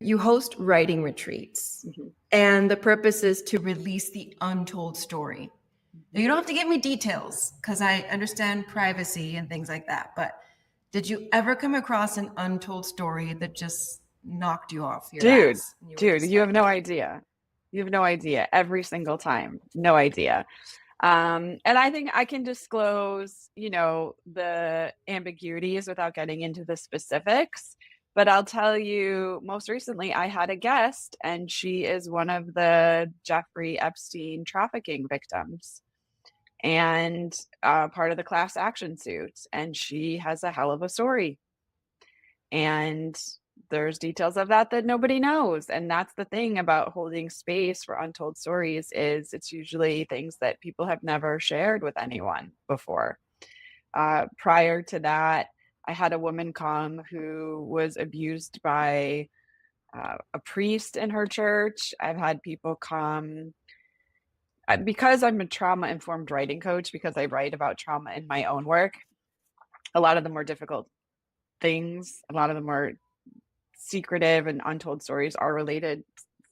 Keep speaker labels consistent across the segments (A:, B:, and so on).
A: you host writing retreats, and the purpose is to release the untold story. Now, you don't have to give me details because I understand privacy and things like that. But did you ever come across an untold story that just knocked you off your ass?
B: Dude, you have no idea. You have no idea. Every single time, no idea. And I think I can disclose, the ambiguities without getting into the specifics. But I'll tell you, most recently, I had a guest, and she is one of the Jeffrey Epstein trafficking victims and part of the class action suit. And she has a hell of a story. And there's details of that nobody knows. And that's the thing about holding space for untold stories is it's usually things that people have never shared with anyone before. Prior to that, I had a woman come who was abused by a priest in her church. I've had people come because I'm a trauma-informed writing coach, because I write about trauma in my own work. A lot of the more difficult things, a lot of the more secretive and untold stories are related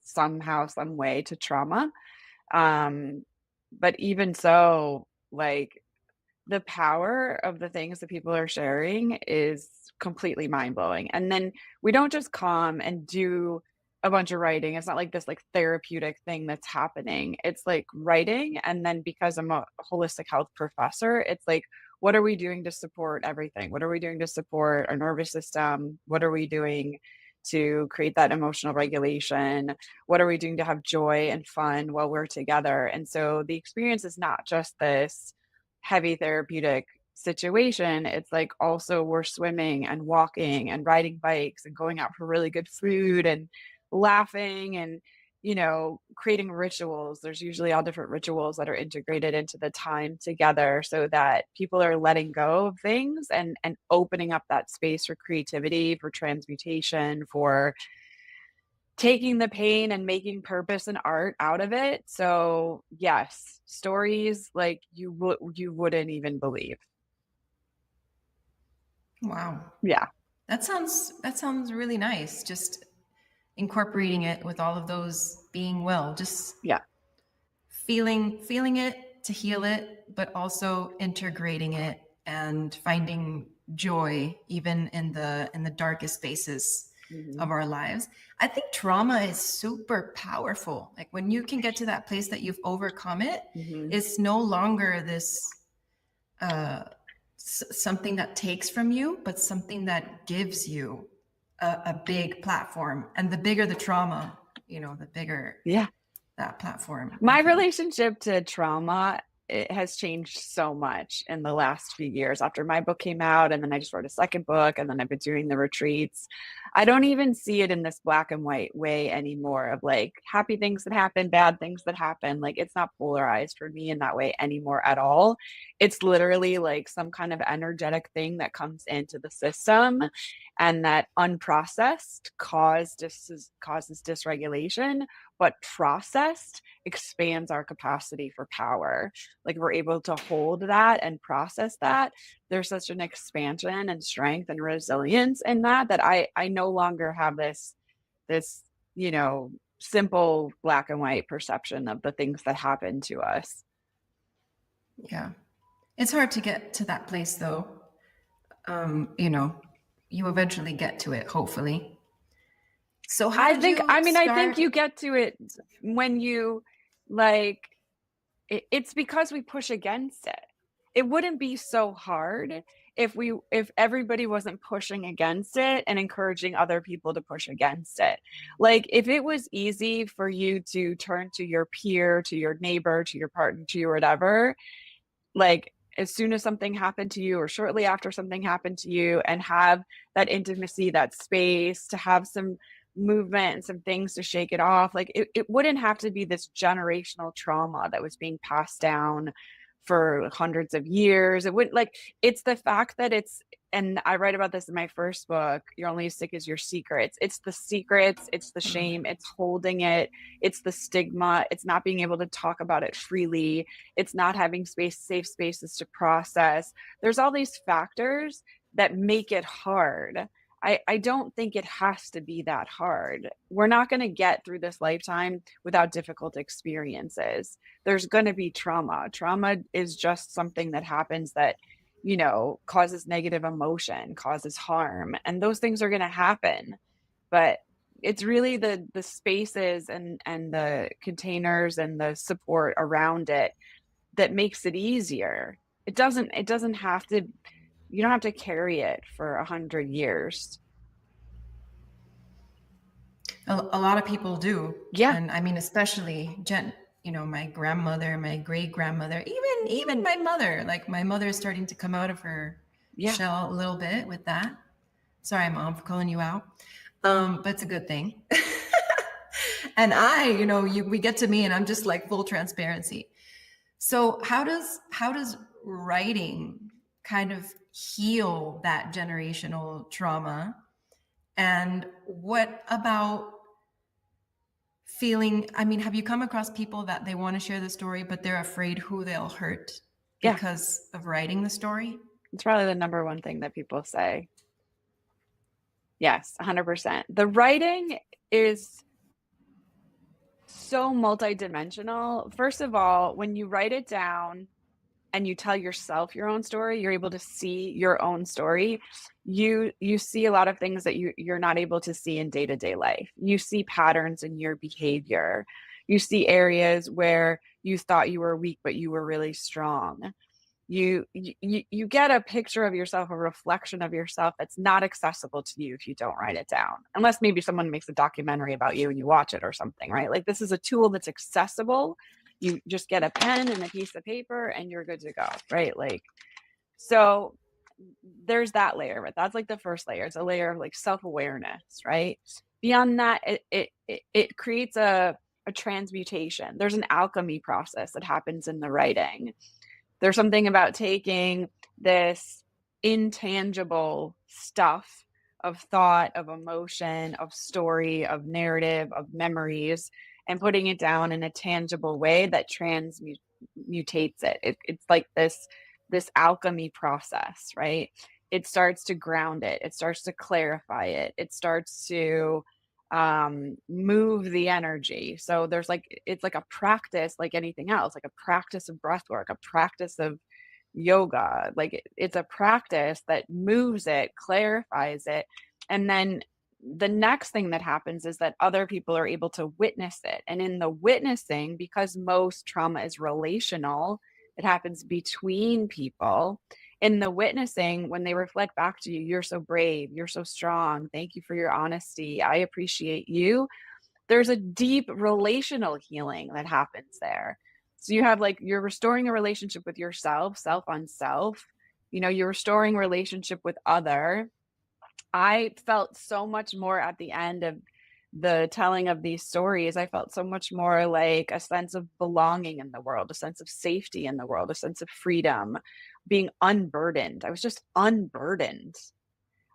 B: somehow, some way to trauma. But even so, like, the power of the things that people are sharing is completely mind-blowing. And then we don't just come and do a bunch of writing. It's not like this like therapeutic thing that's happening. It's like writing. And then because I'm a holistic health professor, it's like, what are we doing to support everything? What are we doing to support our nervous system? What are we doing to create that emotional regulation? What are we doing to have joy and fun while we're together? And so the experience is not just this heavy therapeutic situation. It's like also we're swimming and walking and riding bikes and going out for really good food and laughing and creating rituals. There's usually all different rituals that are integrated into the time together so that people are letting go of things and opening up that space for creativity, for transmutation, for taking the pain and making purpose and art out of it. So yes, stories like you wouldn't even believe.
A: Wow.
B: Yeah.
A: That sounds really nice. Just incorporating it with all of those being well, just feeling it to heal it, but also integrating it and finding joy even in the darkest spaces of our lives. I think trauma is super powerful. Like when you can get to that place that you've overcome it, it's no longer this something that takes from you, but something that gives you a big platform. And the bigger the trauma, the bigger that platform.
B: My relationship to trauma, it has changed so much in the last few years after my book came out. And then I just wrote a second book, and then I've been doing the retreats. I don't even see it in this black and white way anymore of like happy things that happen, bad things that happen. Like it's not polarized for me in that way anymore at all. It's literally like some kind of energetic thing that comes into the system, and that unprocessed causes dysregulation, but processed expands our capacity for power. Like we're able to hold that and process that. There's such an expansion and strength and resilience in that I no longer have this simple black and white perception of the things that happen to us.
A: Yeah. It's hard to get to that place though. You eventually get to it, hopefully. So I think
B: you get to it when you it's because we push against it. It wouldn't be so hard if everybody wasn't pushing against it and encouraging other people to push against it. Like if it was easy for you to turn to your peer, to your neighbor, to your partner, to your whatever, like as soon as something happened to you or shortly after something happened to you, and have that intimacy, that space to have some movement and some things to shake it off. Like it wouldn't have to be this generational trauma that was being passed down for hundreds of years. It wouldn't, like, it's the fact that and I write about this in my first book, You're Only as Sick as Your Secrets. It's the secrets, it's the shame, it's holding it, it's the stigma, it's not being able to talk about it freely, it's not having safe spaces to process. There's all these factors that make it hard. I don't think it has to be that hard. We're not going to get through this lifetime without difficult experiences. There's going to be trauma. Trauma is just something that happens that, causes negative emotion, causes harm, and those things are going to happen. But it's really the spaces and the containers and the support around it that makes it easier. It doesn't have to, you don't have to carry it for 100 years.
A: A lot of people do.
B: Yeah,
A: And I mean, especially my grandmother, my great grandmother, even my mother. Like my mother is starting to come out of her
B: yeah,
A: shell a little bit with that. Sorry, mom, for calling you out. But it's a good thing. And we get to me and I'm just like full transparency. So how does writing kind of heal that generational trauma? And what about feeling, I mean, have you come across people that they want to share the story, but they're afraid who they'll hurt
B: yeah.
A: because of writing the story?
B: It's probably the number one thing that people say. Yes, 100%. The writing is so multidimensional. First of all, when you write it down and you tell yourself your own story, you're able to see your own story. You see a lot of things that you're not able to see in day-to-day life. You see patterns in your behavior. You see areas where you thought you were weak, but you were really strong. You get a picture of yourself, a reflection of yourself that's not accessible to you if you don't write it down, unless maybe someone makes a documentary about you and you watch it or something, right? Like this is a tool that's accessible. You just get a pen and a piece of paper and you're good to go, right? Like, so there's that layer of it. That's like the first layer. It's a layer of like self-awareness, right? Beyond that, it creates a transmutation. There's an alchemy process that happens in the writing. There's something about taking this intangible stuff of thought, of emotion, of story, of narrative, of memories, and putting it down in a tangible way that transmutates it. It's like this alchemy process, right? It starts to ground it. It starts to clarify it. It starts to move the energy. So there's it's like a practice, like anything else, like a practice of breath work, a practice of yoga. Like it's a practice that moves it, clarifies it. And then the next thing that happens is that other people are able to witness it. And in the witnessing, because most trauma is relational, it happens between people. In the witnessing, when they reflect back to you, you're so brave, you're so strong, thank you for your honesty, I appreciate you. There's a deep relational healing that happens there. So you have you're restoring a relationship with yourself, self on self. You're restoring relationship with other. I felt so much more at the end of the telling of these stories. I felt so much more like a sense of belonging in the world, a sense of safety in the world, a sense of freedom, being unburdened. I was just unburdened.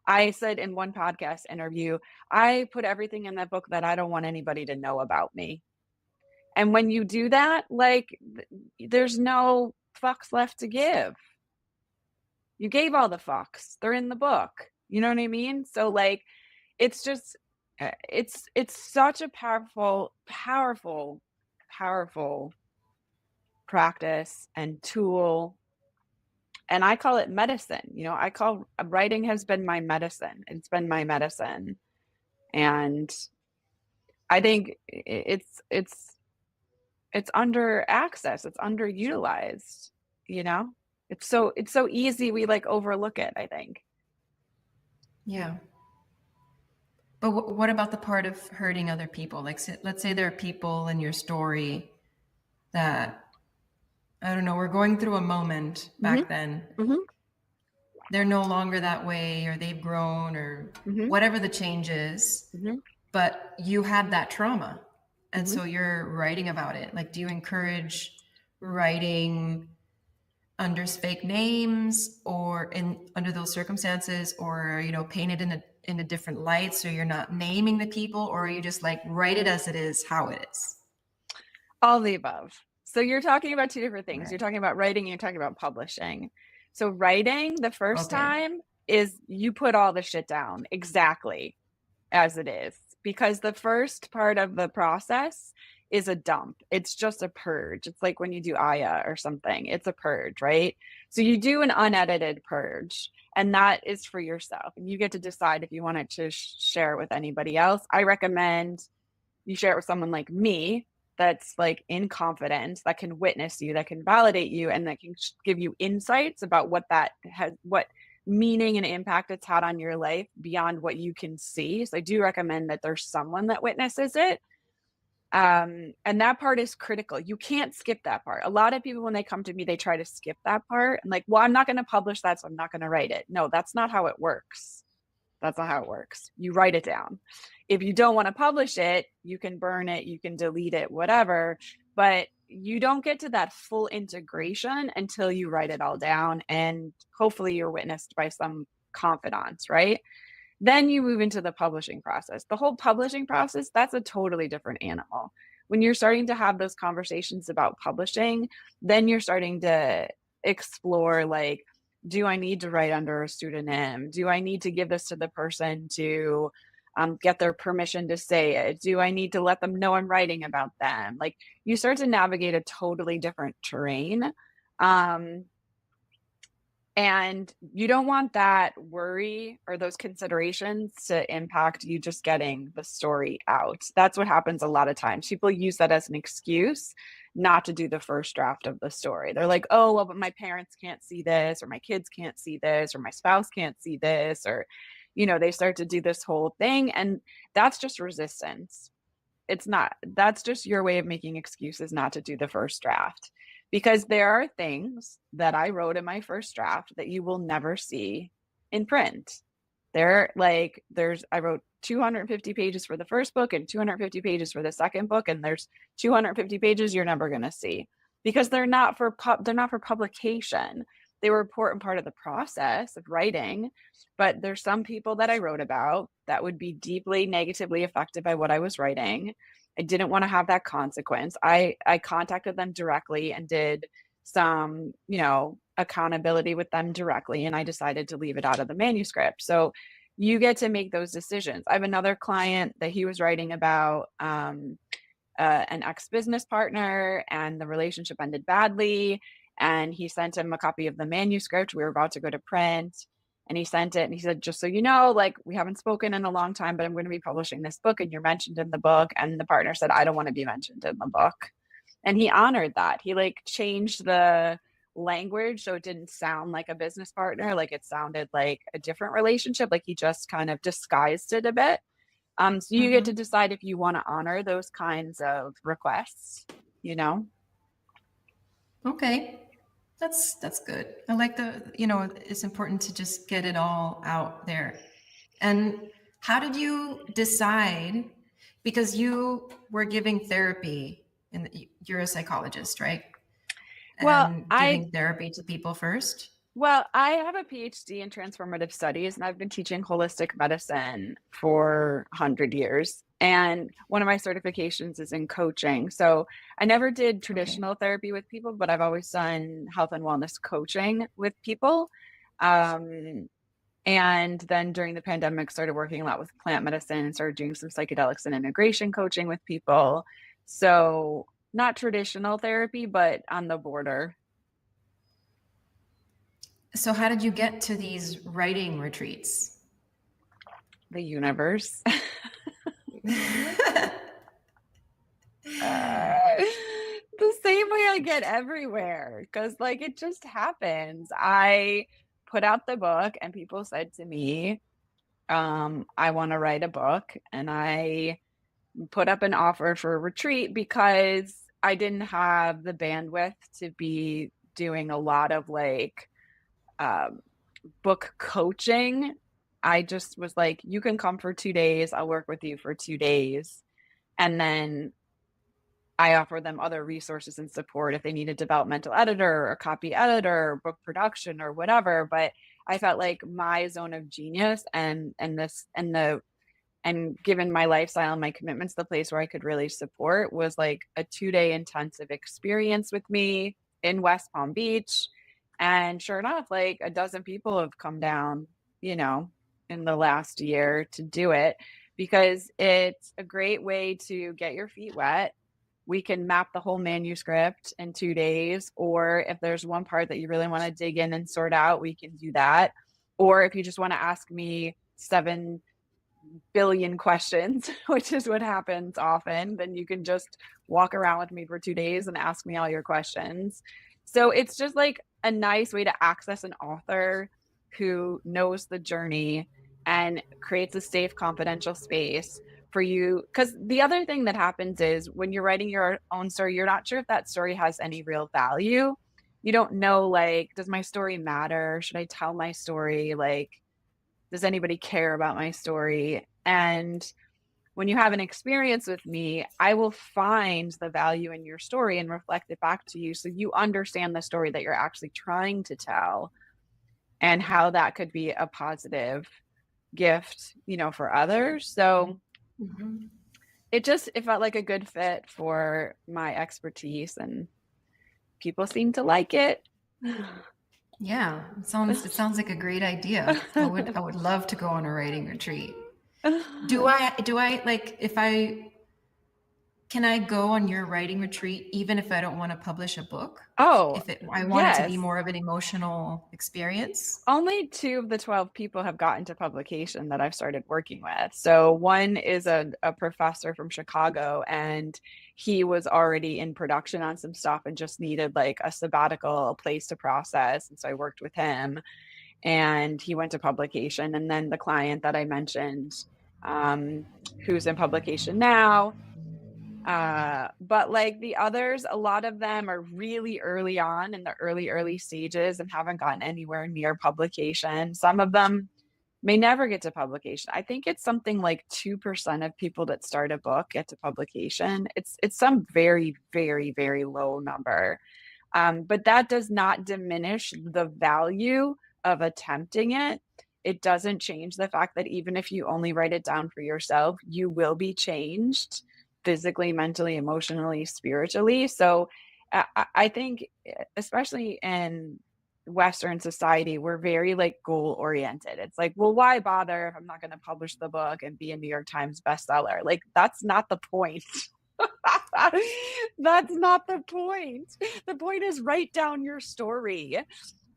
B: I said in one podcast interview, I put everything in that book that I don't want anybody to know about me. And when you do that, there's no fucks left to give. You gave all the fucks. They're in the book. You know what I mean? So it's just it's such a powerful practice and tool, and I call it medicine. I call writing has been my medicine. It's been my medicine, and I think it's under access. It's underutilized. It's so easy. We overlook it, I think.
A: Yeah. But what about the part of hurting other people? Like, let's say there are people in your story that, I don't know, we're going through a moment back then.
B: Mm-hmm.
A: They're no longer that way, or they've grown, or whatever the change is. But you had that trauma. And so you're writing about it. Like, do you encourage writing under fake names or under those circumstances, or paint it in a different light so you're not naming the people, or are you just write it as it is, how it is?
B: All the above. So you're talking about two different things.
A: Right.
B: You're talking about writing and you're talking about publishing. So writing, the first time is you put all the shit down exactly as it is, because the first part of the process is a dump. It's just a purge. It's like when you do Aya or something, it's a purge, right? So you do an unedited purge, and that is for yourself. And you get to decide if you want it to share it with anybody else. I recommend you share it with someone like me that's like in confidence, that can witness you, that can validate you, and that can give you insights about what that has, what meaning and impact it's had on your life beyond what you can see. So I do recommend that there's someone that witnesses it. And that part is critical. You can't skip that part. A lot of people, when they come to me, they try to skip that part and like, well, I'm not going to publish that, so I'm not going to write it. No, that's not how it works. That's not how it works. You write it down. If you don't want to publish it, you can burn it, you can delete it, whatever. But you don't get to that full integration until you write it all down. And hopefully you're witnessed by some confidants, right? Then you move into the publishing process. The whole publishing process, that's a totally different animal. When you're starting to have those conversations about publishing, then you're starting to explore like, do I need to write under a pseudonym? Do I need to give this to the person to get their permission to say it? Do I need to let them know I'm writing about them? Like you start to navigate a totally different terrain. And you don't want that worry or those considerations to impact you just getting the story out. That's what happens a lot of times. People use that as an excuse not to do the first draft of the story. They're like, oh, well, but my parents can't see this, or my kids can't see this, or my spouse can't see this, or, you know, they start to do this whole thing. And that's just resistance. It's not, that's just your way of making excuses not to do the first draft. Because there are things that I wrote in my first draft that you will never see in print. I wrote 250 pages for the first book and 250 pages for the second book, and there's 250 pages you're never going to see because they're not for publication. They were an important part of the process of writing, but there's some people that I wrote about that would be deeply negatively affected by what I was writing. I didn't want to have that consequence. I contacted them directly and did some, you know, accountability with them directly, and I decided to leave it out of the manuscript. So you get to make those decisions. I have another client that he was writing about an ex-business partner, and the relationship ended badly, and he sent him a copy of the manuscript. We were about to go to print, and he sent it and he said, just so you know, like, we haven't spoken in a long time, but I'm going to be publishing this book and you're mentioned in the book. And the partner said, I don't want to be mentioned in the book. And he honored that. He like changed the language so it didn't sound like a business partner, like it sounded like a different relationship, like he just kind of disguised it a bit. So you get to decide if you want to honor those kinds of requests, you know.
A: Okay. That's good. I like it's important to just get it all out there. And how did you decide, because you were giving therapy and you're a psychologist, right?
B: Well,
A: And giving therapy to people first?
B: Well, I have a PhD in transformative studies, and I've been teaching holistic medicine for 100 years. And one of my certifications is in coaching. So I never did traditional therapy with people, but I've always done health and wellness coaching with people. And then during the pandemic, started working a lot with plant medicine and started doing some psychedelics and integration coaching with people. So not traditional therapy, but on the border.
A: So how did you get to these writing retreats?
B: The universe. The same way I get everywhere, because like it just happens. I put out the book and people said to me, I want to write a book, and I put up an offer for a retreat because I didn't have the bandwidth to be doing a lot of like book coaching. I just was like, you can come for 2 days. I'll work with you for 2 days. And then I offer them other resources and support if they need a developmental editor or a copy editor or book production or whatever. But I felt like my zone of genius and given my lifestyle and my commitments, the place where I could really support was like a 2-day intensive experience with me in West Palm Beach. And sure enough, like a dozen people have come down you know, in the last year to do it because it's a great way to get your feet wet. We can map the whole manuscript in 2 days, or if there's one part that you really want to dig in and sort out, we can do that. Or if you just want to ask me 7 billion questions, which is what happens often, then you can just walk around with me for 2 days and ask me all your questions. So it's just like a nice way to access an author who knows the journey and creates a safe, confidential space for you. Because the other thing that happens is when you're writing your own story, you're not sure if that story has any real value. You don't know, like, does my story matter? Should I tell my story? Like, does anybody care about my story? And when you have an experience with me, I will find the value in your story and reflect it back to you so you understand the story that you're actually trying to tell and how that could be a positive gift, for others. So it felt like a good fit for my expertise and people seem to like it.
A: Yeah, it sounds like a great idea. I would love to go on a writing retreat. Do I like can I go on your writing retreat even if I don't want to publish a book?
B: Oh,
A: I want it to be
B: yes.
A: more of an emotional experience?
B: Only 2 of the 12 people have gotten to publication that I've started working with. So one is a professor from Chicago, and he was already in production on some stuff and just needed like a sabbatical, a place to process. And so I worked with him and he went to publication. And then the client that I mentioned, who's in publication now, but like the others, a lot of them are really early on in the early stages and haven't gotten anywhere near publication. Some of them may never get to publication. I think it's something like 2% of people that start a book get to publication. It's some very, very, very low number. But that does not diminish the value of attempting it. It doesn't change the fact that even if you only write it down for yourself, you will be changed physically, mentally, emotionally, spiritually. So I think, especially in Western society, we're very like goal oriented. It's like, well, why bother if I'm not going to publish the book and be a New York Times bestseller? Like, that's not the point. That's not the point. The point is write down your story.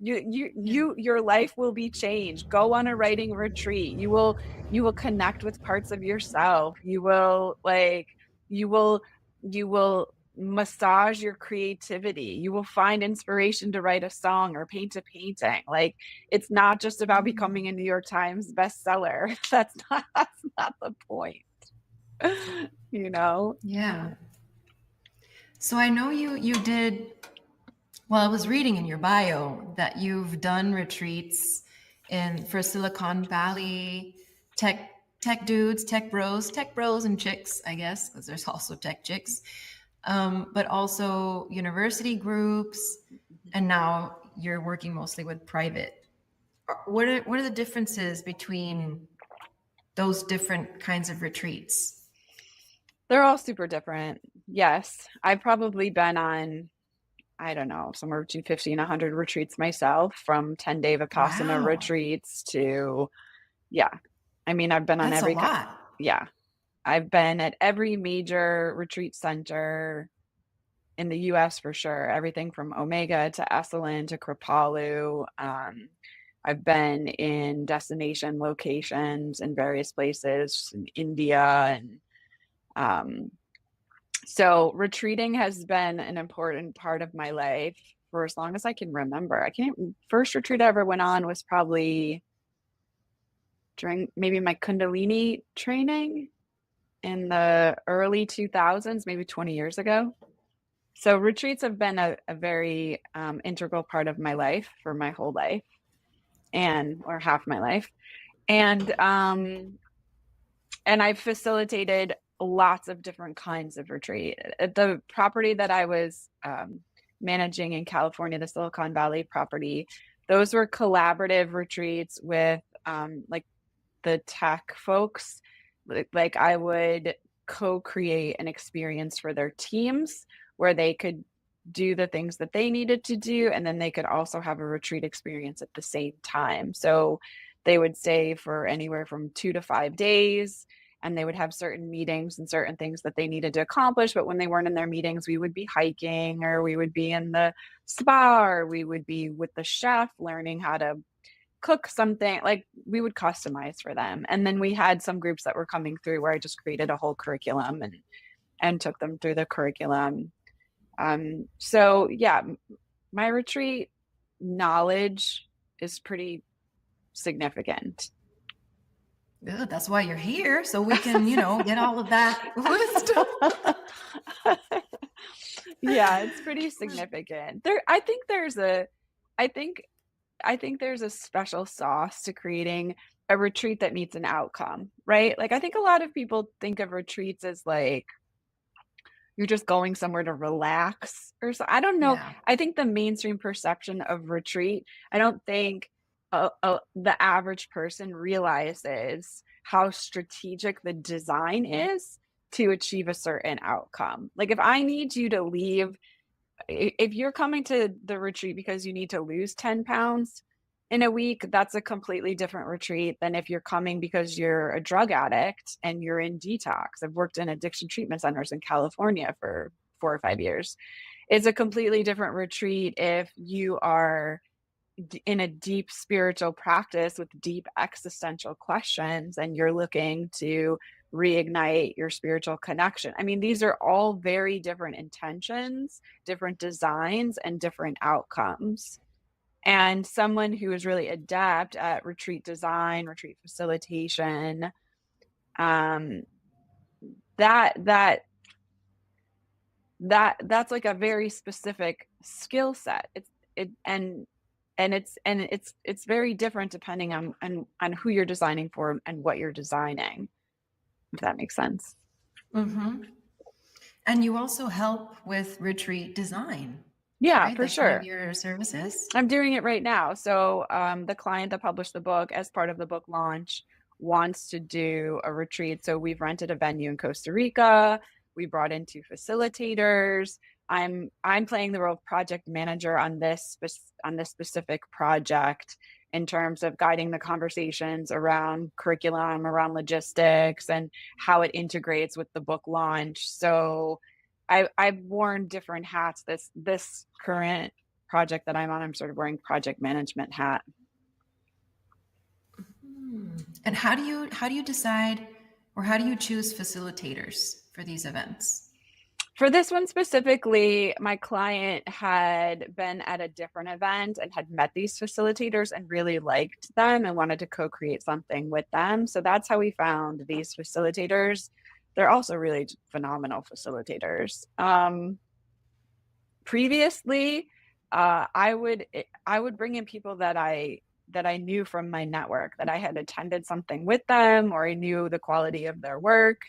B: Your life will be changed. Go on a writing retreat. You will connect with parts of yourself. You will massage your creativity. You will find inspiration to write a song or paint a painting. Like, it's not just about becoming a New York Times bestseller. That's not the point.
A: Yeah. So I know you did, well, I was reading in your bio that you've done retreats for Silicon Valley tech dudes, tech bros and chicks, I guess, because there's also tech chicks, but also university groups, and now you're working mostly with private. What are the differences between those different kinds of retreats?
B: They're all super different. Yes, I've probably been on, I don't know, somewhere between 50 and 100 retreats myself, from 10-day Vipassana
A: Wow.
B: retreats to, yeah. I mean, I've been on
A: That's a lot.
B: yeah. I've been at every major retreat center in the US for sure. Everything from Omega to Esalen to Kripalu. I've been in destination locations in various places in India, and so retreating has been an important part of my life for as long as I can remember. First retreat I ever went on was probably during maybe my Kundalini training in the early 2000s, maybe 20 years ago. So retreats have been a very integral part of my life for my whole life, or half my life. And I've facilitated lots of different kinds of retreat. At the property that I was managing in California, the Silicon Valley property, those were collaborative retreats with like the tech folks. Like, I would co-create an experience for their teams where they could do the things that they needed to do, and then they could also have a retreat experience at the same time. So They would stay for anywhere from 2 to 5 days, and they would have certain meetings and certain things that they needed to accomplish, but when they weren't in their meetings, we would be hiking, or we would be in the spa, or we would be with the chef learning how to cook something. Like, we would customize for them. And then we had some groups that were coming through where I just created a whole curriculum and took them through the curriculum. So yeah, my retreat knowledge is pretty significant.
A: Good. That's why you're here, so we can, get all of that wisdom.
B: Yeah, it's pretty significant. I think there's a special sauce to creating a retreat that meets an outcome, right? Like, I think a lot of people think of retreats as like you're just going somewhere to relax or so. I don't know.
A: Yeah.
B: I think the mainstream perception of retreat, I don't think the average person realizes how strategic the design is to achieve a certain outcome. Like, if I need you to leave, if you're coming to the retreat because you need to lose 10 pounds in a week, that's a completely different retreat than if you're coming because you're a drug addict and you're in detox. I've worked in addiction treatment centers in California for 4 or 5 years. It's a completely different retreat if you are in a deep spiritual practice with deep existential questions and you're looking to reignite your spiritual connection. I mean, these are all very different intentions, different designs, and different outcomes. And someone who is really adept at retreat design, retreat facilitation, um, that's like a very specific skill set. It's very different depending on who you're designing for and what you're designing, if that makes sense.
A: Mm-hmm. And you also help with retreat design.
B: Yeah,
A: right?
B: for
A: That's one
B: sure.
A: of your services.
B: I'm doing it right now. So the client that published the book, as part of the book launch, wants to do a retreat. So we've rented a venue in Costa Rica. We brought in 2 facilitators. I'm playing the role of project manager on this specific project, in terms of guiding the conversations around curriculum, around logistics, and how it integrates with the book launch. So I've worn different hats. This current project that I'm on, I'm sort of wearing project management hat.
A: And how do you decide, or how do you choose facilitators for these events?
B: For this one specifically, my client had been at a different event and had met these facilitators and really liked them and wanted to co-create something with them. So that's how we found these facilitators. They're also really phenomenal facilitators. Previously, I would bring in people that I knew from my network, that I had attended something with them, or I knew the quality of their work,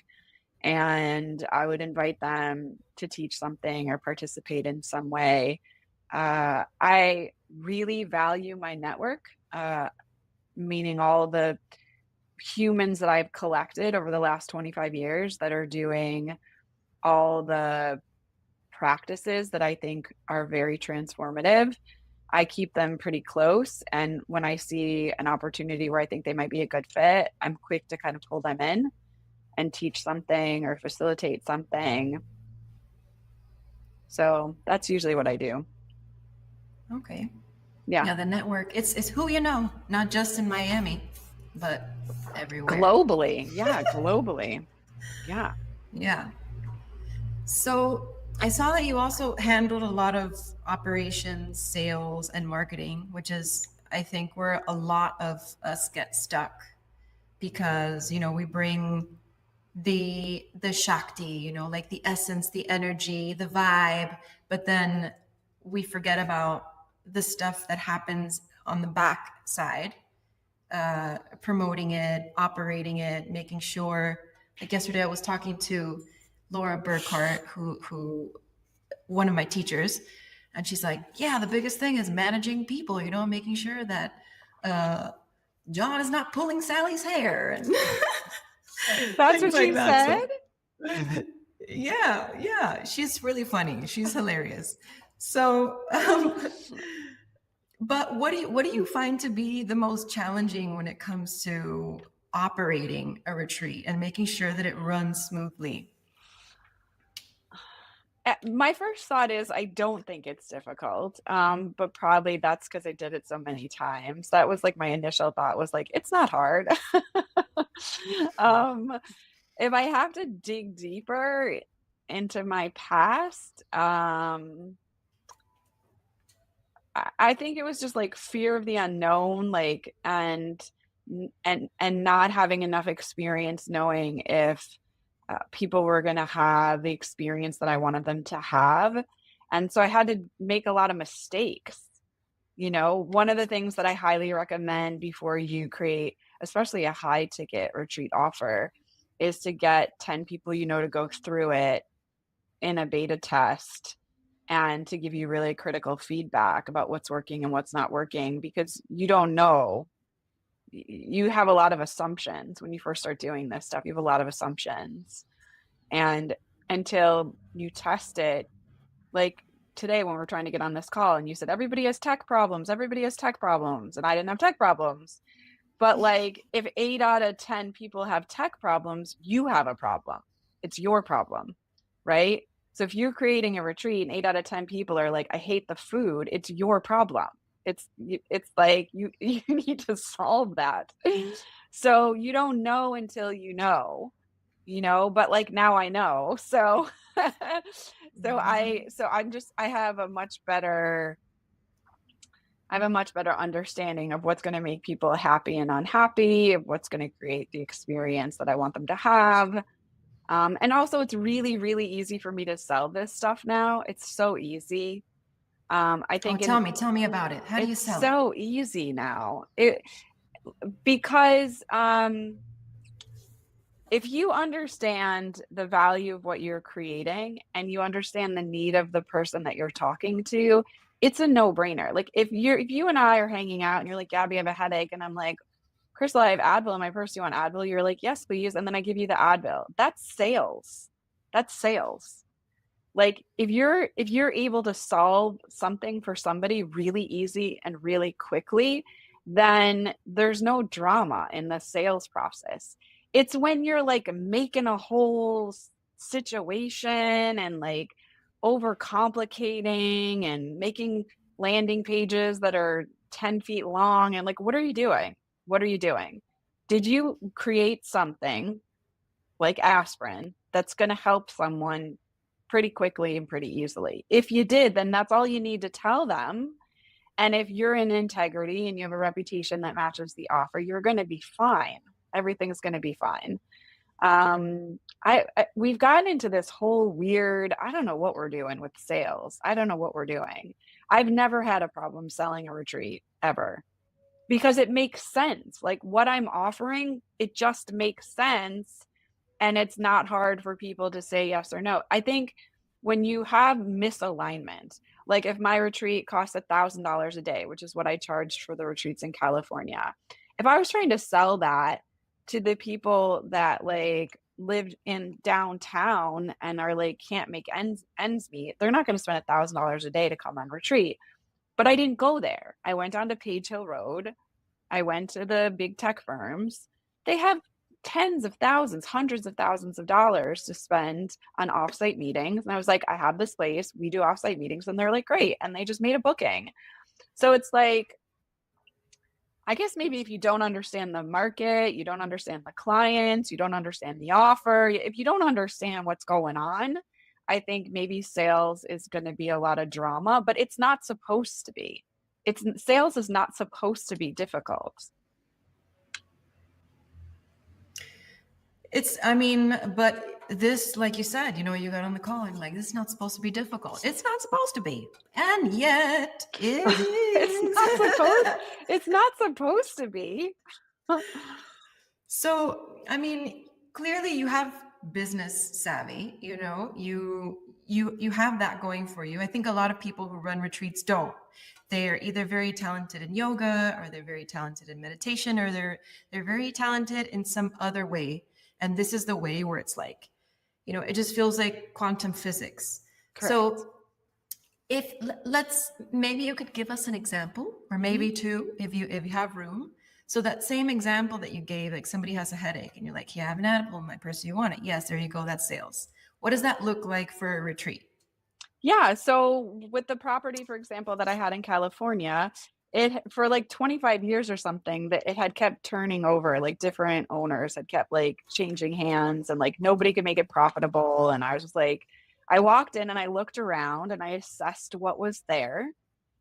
B: and I would invite them to teach something or participate in some way. I really value my network, meaning all the humans that I've collected over the last 25 years that are doing all the practices that I think are very transformative. I keep them pretty close. And when I see an opportunity where I think they might be a good fit, I'm quick to kind of pull them in and teach something or facilitate something. So that's usually what I do.
A: Okay.
B: Yeah.
A: Yeah, the network, it's who you know, not just in Miami, but everywhere.
B: Globally. Yeah, globally. Yeah.
A: Yeah. So I saw that you also handled a lot of operations, sales, and marketing, which is, I think, where a lot of us get stuck, because, we bring the Shakti, like the essence, the energy, the vibe, but then we forget about the stuff that happens on the back side, promoting it, operating it, making sure. Like yesterday I was talking to Laura Burkhart, who one of my teachers, and she's like, yeah, the biggest thing is managing people, making sure that John is not pulling Sally's hair. And
B: that's what she said?
A: So, yeah. She's really funny. She's hilarious. So, But what do you find to be the most challenging when it comes to operating a retreat and making sure that it runs smoothly?
B: My first thought is I don't think it's difficult, but probably that's because I did it so many times. That was like my initial thought was like, it's not hard. um, if I have to dig deeper into my past, I think it was just like fear of the unknown, like and not having enough experience knowing if people were going to have the experience that I wanted them to have. And so I had to make a lot of mistakes. You know, one of the things that I highly recommend before you create, especially a high ticket retreat offer, is to get 10 people you know to go through it in a beta test and to give you really critical feedback about what's working and what's not working because you don't know. You have a lot of assumptions when you first start doing this stuff. You have a lot of assumptions. And until you test it, like today when we're trying to get on this call and you said, everybody has tech problems, and I didn't have tech problems. But like if 8 out of 10 people have tech problems, you have a problem. It's your problem, right? So if you're creating a retreat and 8 out of 10 people are like, I hate the food, it's your problem. It's like you need to solve that. So you don't know until you know, but like now I know. So I have a much better understanding of what's going to make people happy and unhappy, of what's going to create the experience that I want them to have. And also it's really, really easy for me to sell this stuff now. It's so easy. I
A: Oh,
B: think
A: tell me about it. How do you
B: it's
A: sell it?
B: so easy now. Because if you understand the value of what you're creating and you understand the need of the person that you're talking to, it's a no-brainer. Like if you and I are hanging out and you're like, Gabby, I have a headache, and I'm like, Krystal, I have Advil in my purse. You want Advil? You're like, yes, please. And then I give you the Advil. That's sales. That's sales. Like if you're able to solve something for somebody really easy and really quickly, then there's no drama in the sales process. It's when you're like making a whole situation and like overcomplicating and making landing pages that are 10 feet long and like, what are you doing? What are you doing? Did you create something like aspirin that's going to help someone pretty quickly and pretty easily? If you did, then that's all you need to tell them. And if you're in integrity and you have a reputation that matches the offer, you're going to be fine. Everything's going to be fine. We've gotten into this whole weird, I don't know what we're doing with sales. I don't know what we're doing. I've never had a problem selling a retreat ever because it makes sense. Like what I'm offering, it just makes sense, and it's not hard for people to say yes or no. I think when you have misalignment, like if my retreat costs $1,000 a day, which is what I charged for the retreats in California, if I was trying to sell that to the people that like lived in downtown and are like can't make ends meet, they're not going to spend $1,000 a day to come on retreat. But I didn't go there. I went on to Page Hill Road. I went to the big tech firms. They have tens of thousands, hundreds of thousands of dollars to spend on offsite meetings. And I was like, I have this place. We do offsite meetings. And they're like, great. And they just made a booking. So it's like, I guess maybe if you don't understand the market, you don't understand the clients, you don't understand the offer, if you don't understand what's going on, I think maybe sales is going to be a lot of drama, but it's not supposed to be. It's sales is not supposed to be difficult.
A: But this, like you said, you got on the call and like, this is not supposed to be difficult. It's not supposed to be. And yet it
B: it's not supposed to be.
A: So, clearly you have business savvy, you have that going for you. I think a lot of people who run retreats don't. They're either very talented in yoga, or they're very talented in meditation, or they're very talented in some other way. And this is the way where it's like, it just feels like quantum physics.
B: Correct.
A: So if maybe you could give us an example or
B: Mhm.
A: maybe two if you have room. So that same example that you gave, like somebody has a headache and you're like, yeah, I have an edible in my purse. Do you want it? Yes, there you go. That's sales. What does that look like for a retreat?
B: Yeah, so with the property, for example, that I had in California, it for like 25 years or something that it had kept turning over, like different owners had kept like changing hands and like nobody could make it profitable. And I was just like, I walked in and I looked around and I assessed what was there.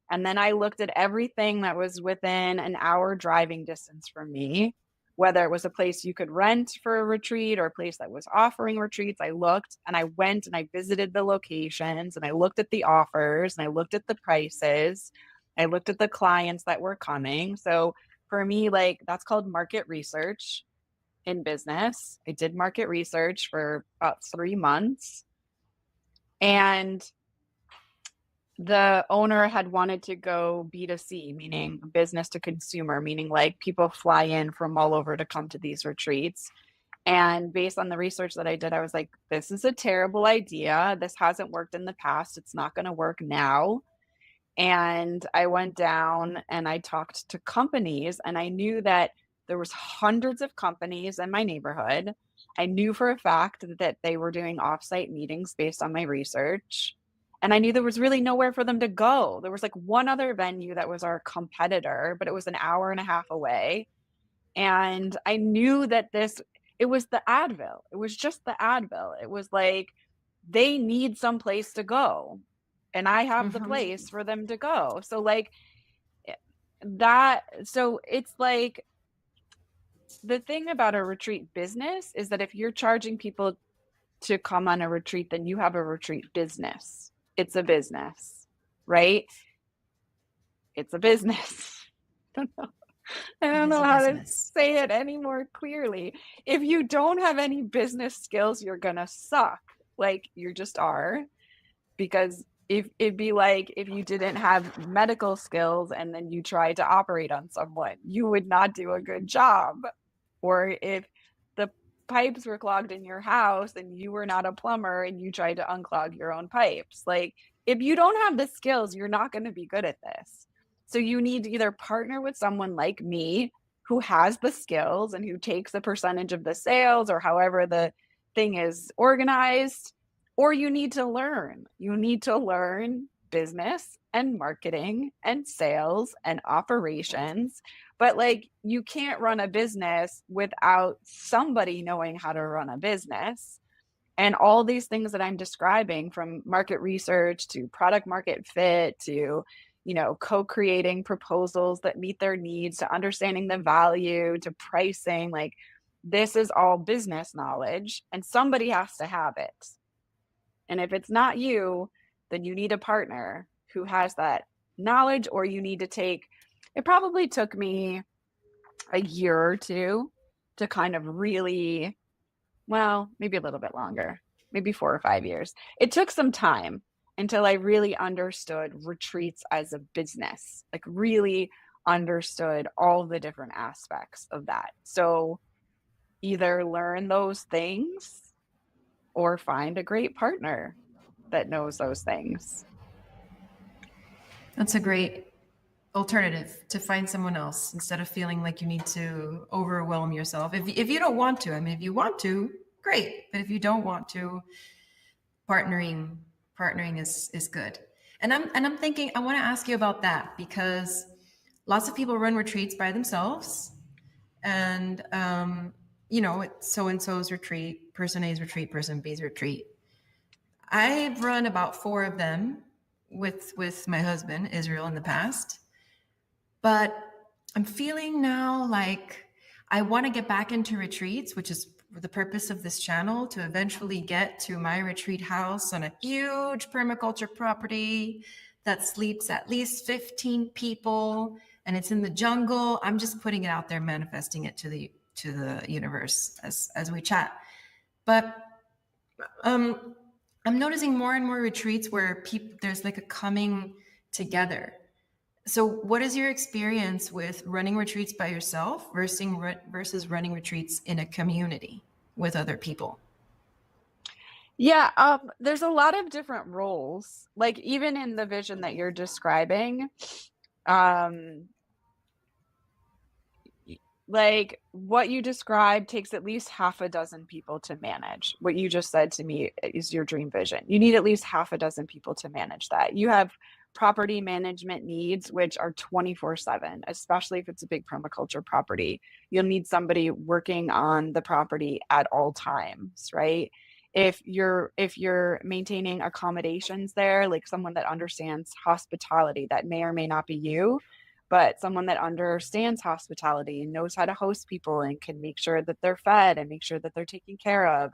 B: And then I looked at everything that was within an hour driving distance from me, whether it was a place you could rent for a retreat or a place that was offering retreats. I looked and I went and I visited the locations and I looked at the offers and I looked at the prices. I looked at the clients that were coming. So for me, like that's called market research in business. I did market research for about 3 months. And the owner had wanted to go B2C, meaning business to consumer, meaning like people fly in from all over to come to these retreats. And based on the research that I did, I was like, this is a terrible idea. This hasn't worked in the past. It's not going to work now. And I went down and I talked to companies and I knew that there was hundreds of companies in my neighborhood. I knew for a fact that they were doing offsite meetings based on my research. And I knew there was really nowhere for them to go. There was like one other venue that was our competitor, but it was an hour and a half away. And I knew that it was the Advil. It was just the Advil. It was like they need some place to go and I have the
A: Mm-hmm.
B: place for them to go. So like eh, that so it's like the thing about a retreat business is that if you're charging people to come on a retreat, then you have a retreat business. It's a business, right? It's a business. I
A: It
B: don't
A: is
B: know
A: a
B: how to
A: business.
B: say it any more clearly. If you don't have any business skills, you're gonna suck. Like you just are. Because if it'd be like if you didn't have medical skills and then you tried to operate on someone, you would not do a good job. Or if the pipes were clogged in your house and you were not a plumber and you tried to unclog your own pipes. Like if you don't have the skills, you're not going to be good at this. So you need to either partner with someone like me who has the skills and who takes a percentage of the sales or however the thing is organized, or you need to learn. You need to learn business and marketing and sales and operations. But like, you can't run a business without somebody knowing how to run a business. And all these things that I'm describing, from market research to product market fit to co-creating proposals that meet their needs, to understanding the value, to pricing, like this is all business knowledge and somebody has to have it. And if it's not you, then you need a partner who has that knowledge, or you need to take it. Probably took me a year or two to kind of really, well, maybe a little bit longer, maybe 4 or 5 years. It took some time until I really understood retreats as a business, like really understood all the different aspects of that. So either learn those things or find a great partner that knows those things.
A: That's a great alternative, to find someone else instead of feeling like you need to overwhelm yourself. If you don't want to, I mean, if you want to, great. But if you don't want to, partnering partnering is good. And I'm thinking I want to ask you about that because lots of people run retreats by themselves, and it's so and so's retreat, person A's retreat, person B's retreat. I've run about four of them with my husband Israel in the past, but I'm feeling now like I want to get back into retreats, which is the purpose of this channel, to eventually get to my retreat house on a huge permaculture property that sleeps at least 15 people, and it's in the jungle. I'm just putting it out there, manifesting it to the universe as we chat. But um, I'm noticing more and more retreats where there's like a coming together. So, what is your experience with running retreats by yourself versus running retreats in a community with other people?
B: Yeah, there's a lot of different roles. Like even in the vision that you're describing, Um, like what you described takes at least half a dozen people to manage. What you just said to me is your dream vision. You need at least half a dozen people to manage that. You have property management needs, which are 24/7, especially if it's a big permaculture property. You'll need somebody working on the property at all times, right? If you're maintaining accommodations there, like someone that understands hospitality, that may or may not be you, but someone that understands hospitality and knows how to host people and can make sure that they're fed and make sure that they're taken care of.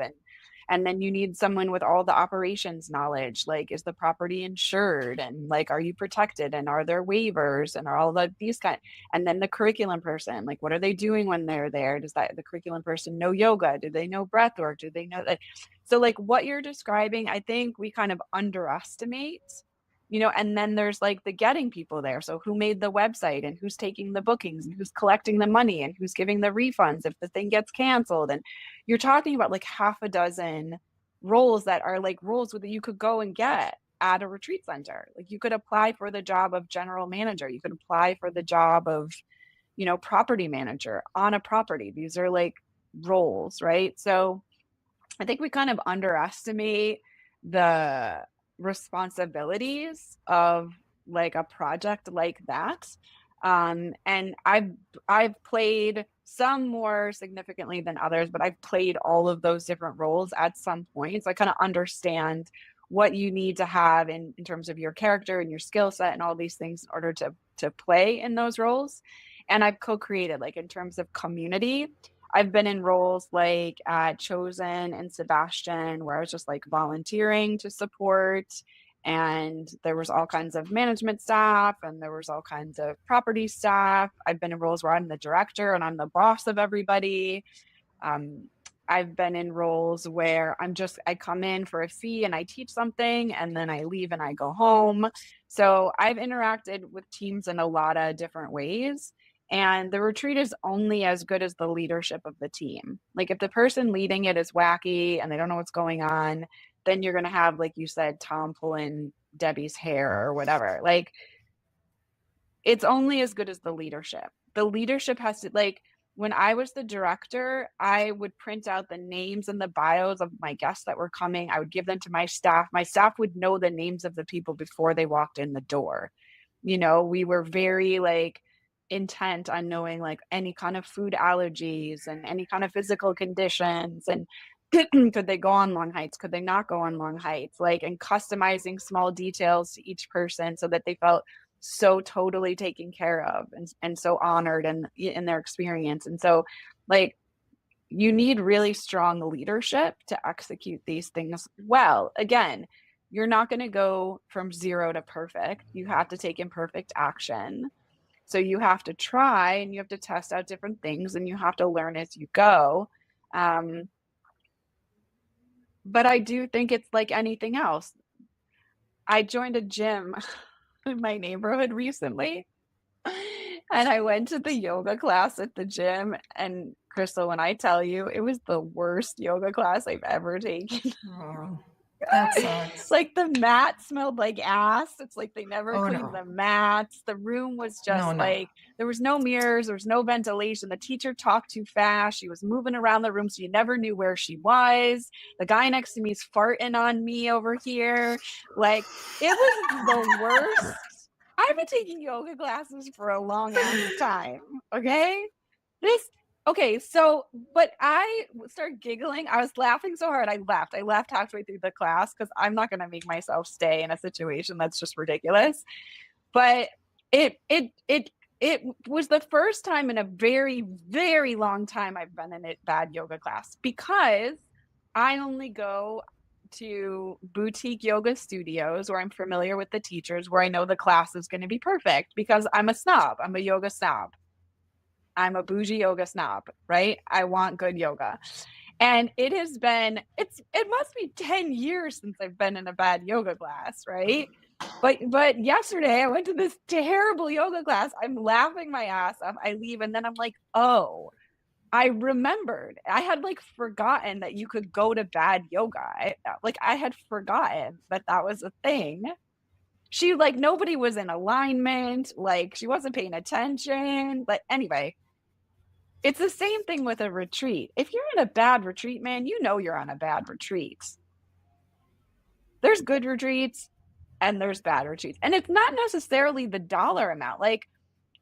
B: And then you need someone with all the operations knowledge, like is the property insured, and like are you protected, and are there waivers, and are all the these kind. And then the curriculum person, like what are they doing when they're there? Does that the curriculum person know yoga? Do they know breath work? Do they know that? So like what you're describing, I think we kind of underestimate, and then there's like the getting people there. So who made the website, and who's taking the bookings, and who's collecting the money, and who's giving the refunds if the thing gets canceled. And you're talking about like half a dozen roles that are like roles that you could go and get at a retreat center. Like you could apply for the job of general manager. You could apply for the job of, property manager on a property. These are like roles, right? So I think we kind of underestimate the responsibilities of like a project like that. And I've played some more significantly than others, but I've played all of those different roles at some point. So I kind of understand what you need to have in terms of your character and your skill set and all these things in order to play in those roles. And I've co-created, like in terms of community, I've been in roles like at Chosen and Sebastian, where I was just like volunteering to support. And there was all kinds of management staff, and there was all kinds of property staff. I've been in roles where I'm the director and I'm the boss of everybody. Um, I've been in roles where I come in for a fee and I teach something, and then I leave and I go home. So I've interacted with teams in a lot of different ways. And the retreat is only as good as the leadership of the team. Like if the person leading it is wacky and they don't know what's going on, then you're going to have, like you said, Tom pulling Debbie's hair or whatever. Like it's only as good as the leadership. The leadership has to, like, when I was the director, I would print out the names and the bios of my guests that were coming. I would give them to my staff. My staff would know the names of the people before they walked in the door. We were very like intent on knowing like any kind of food allergies and any kind of physical conditions, and could they go on long hikes, could they not go on long hikes, like, and customizing small details to each person so that they felt so totally taken care of and so honored in their experience. And so like you need really strong leadership to execute these things well. Again, you're not going to go from zero to perfect. You have to take imperfect action. So you have to try and you have to test out different things and you have to learn as you go. But I do think it's like anything else. I joined a gym in my neighborhood recently, and I went to the yoga class at the gym. And Krystal, when I tell you, it was the worst yoga class I've ever taken.
A: Oh, that sucks.
B: Like the mat smelled like ass. It's like they never
A: Oh,
B: cleaned
A: no.
B: the mats. The room was
A: No,
B: just
A: no.
B: like, there was no mirrors, there was no ventilation. The teacher talked too fast. She was moving around the room, so you never knew where she was. The guy next to me is farting on me over here. Like, it was the worst. I've been taking yoga classes for a long ass time. Okay. Okay, so, but I started giggling. I was laughing so hard I left. I left halfway through the class because I'm not going to make myself stay in a situation that's just ridiculous. But it was the first time in a very, very long time I've been in a bad yoga class, because I only go to boutique yoga studios where I'm familiar with the teachers, where I know the class is going to be perfect, because I'm a snob. I'm a yoga snob. I'm a bougie yoga snob, right? I want good yoga. And it must be 10 years since I've been in a bad yoga class, right? But yesterday I went to this terrible yoga class. I'm laughing my ass off. I leave and then I'm like, oh, I remembered. I had like forgotten that you could go to bad yoga. I had forgotten that was a thing. She like nobody was in alignment, like she wasn't paying attention. But anyway, it's the same thing with a retreat. If you're in a bad retreat, man, you know you're on a bad retreat. There's good retreats and there's bad retreats. And it's not necessarily the dollar amount. Like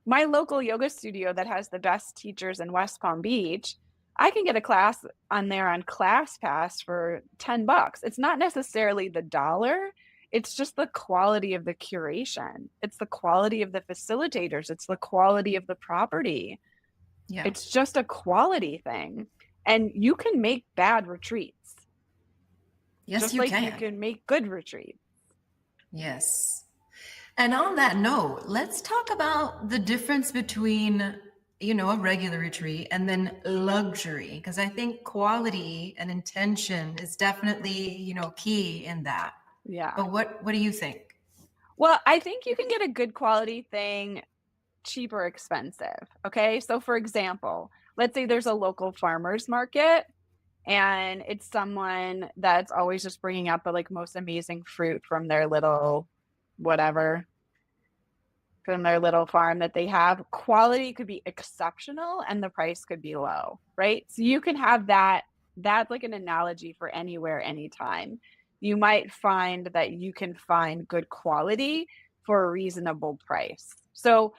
B: my local yoga studio that has the best teachers in West Palm Beach, I can get a class on there on ClassPass for $10. It's not necessarily the dollar. It's just the quality of the curation. It's the quality of the facilitators. It's the quality of the property.
A: Yeah.
B: It's just a quality thing. And you can make bad retreats.
A: Yes,
B: Just
A: you
B: like you
A: can.
B: can make good retreats.
A: Yes. And on that note, let's talk about the difference between, a regular retreat and then luxury, because I think quality and intention is definitely, key in that.
B: Yeah.
A: But what do you think?
B: Well, I think you can get a good quality thing cheap or expensive. Okay. So, for example, let's say there's a local farmer's market and it's someone that's always just bringing out the like most amazing fruit from their little whatever, from their little farm that they have. Quality could be exceptional and the price could be low, right? So you can have that. That's like an analogy for anywhere, anytime. You might find that you can find good quality for a reasonable price. So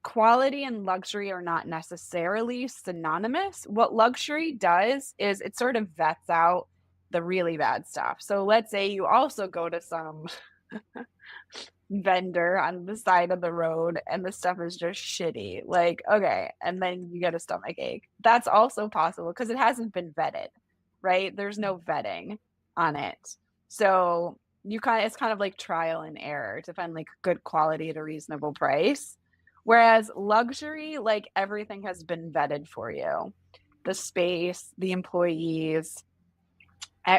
B: quality and luxury are not necessarily synonymous. What luxury does is it sort of vets out the really bad stuff. So let's say you also go to some vendor on the side of the road and the stuff is just shitty. Like, okay, and then you get a stomach ache. That's also possible because it hasn't been vetted, right? There's no vetting on it. So it's kind of like trial and error to find like good quality at a reasonable price. Whereas luxury, like everything has been vetted for you. The space, the employees,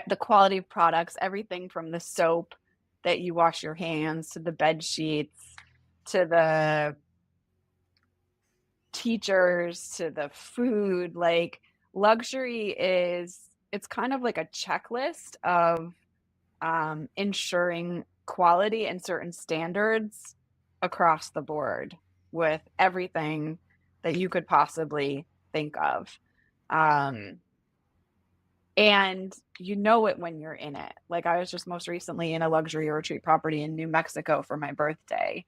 B: the quality of products, everything from the soap that you wash your hands to the bed sheets to the teachers to the food. Like luxury it's kind of like a checklist of ensuring quality and certain standards across the board with everything that you could possibly think of. And you know it when you're in it. Like I was just most recently in a luxury retreat property in New Mexico for my birthday,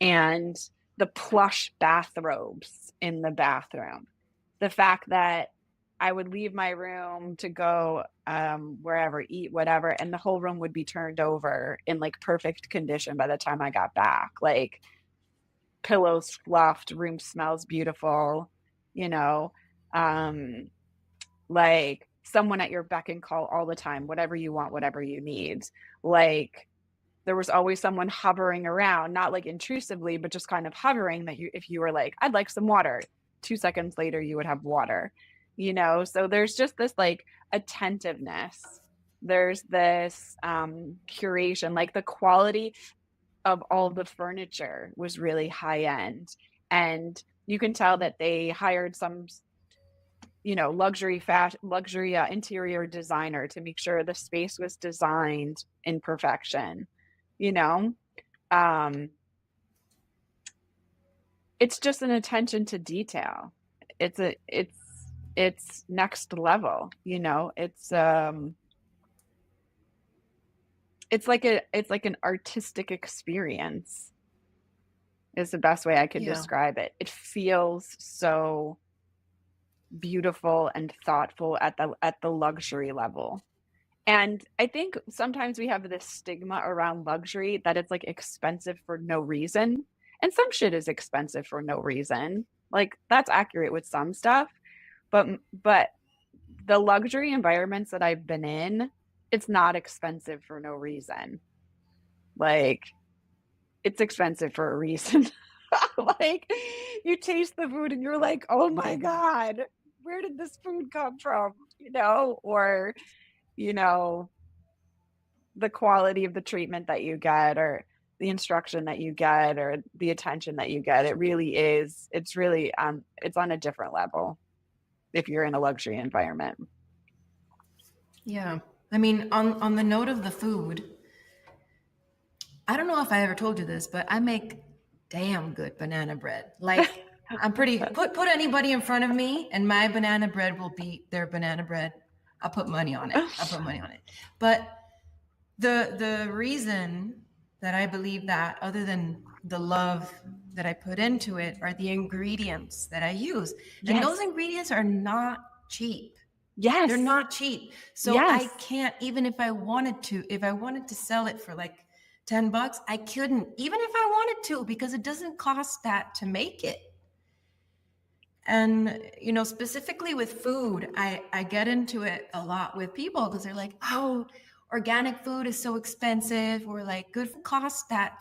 B: and the plush bathrobes in the bathroom. The fact that I would leave my room to go wherever, eat whatever, and the whole room would be turned over in like perfect condition by the time I got back. Like pillows fluffed, room smells beautiful, you know, like someone at your beck and call all the time, whatever you want, whatever you need. Like there was always someone hovering around, not like intrusively, but just kind of hovering that if you were like, I'd like some water, 2 seconds later, you would have water, So there's just this like attentiveness. There's this curation, like the quality of all the furniture was really high end. And you can tell that they hired some luxury interior designer to make sure the space was designed in perfection. Um it's just an attention to detail. It's next level. It's like an artistic experience is the best way I could describe it. It feels so beautiful and thoughtful at the luxury level. And I think sometimes we have this stigma around luxury that it's like expensive for no reason. And some shit is expensive for no reason. Like that's accurate with some stuff. But the luxury environments that I've been in, it's not expensive for no reason. Like it's expensive for a reason. Like you taste the food and you're like, oh my God, where did this food come from? Or the quality of the treatment that you get or the instruction that you get or the attention that you get. It's really it's on a different level if you're in a luxury environment.
A: Yeah. I mean, on the note of the food, I don't know if I ever told you this, but I make damn good banana bread. Like I'm pretty put anybody in front of me and my banana bread will beat their banana bread. I'll put money on it. I'll put money on it. But the reason that I believe that, other than the love that I put into it, are the ingredients that I use. And those ingredients are not cheap.
B: Yes.
A: They're not cheap. So I can't, even if I wanted to sell it for like $10, I couldn't, even if I wanted to, because it doesn't cost that to make it. And, specifically with food, I get into it a lot with people because they're like, oh, organic food is so expensive, or like good food costs that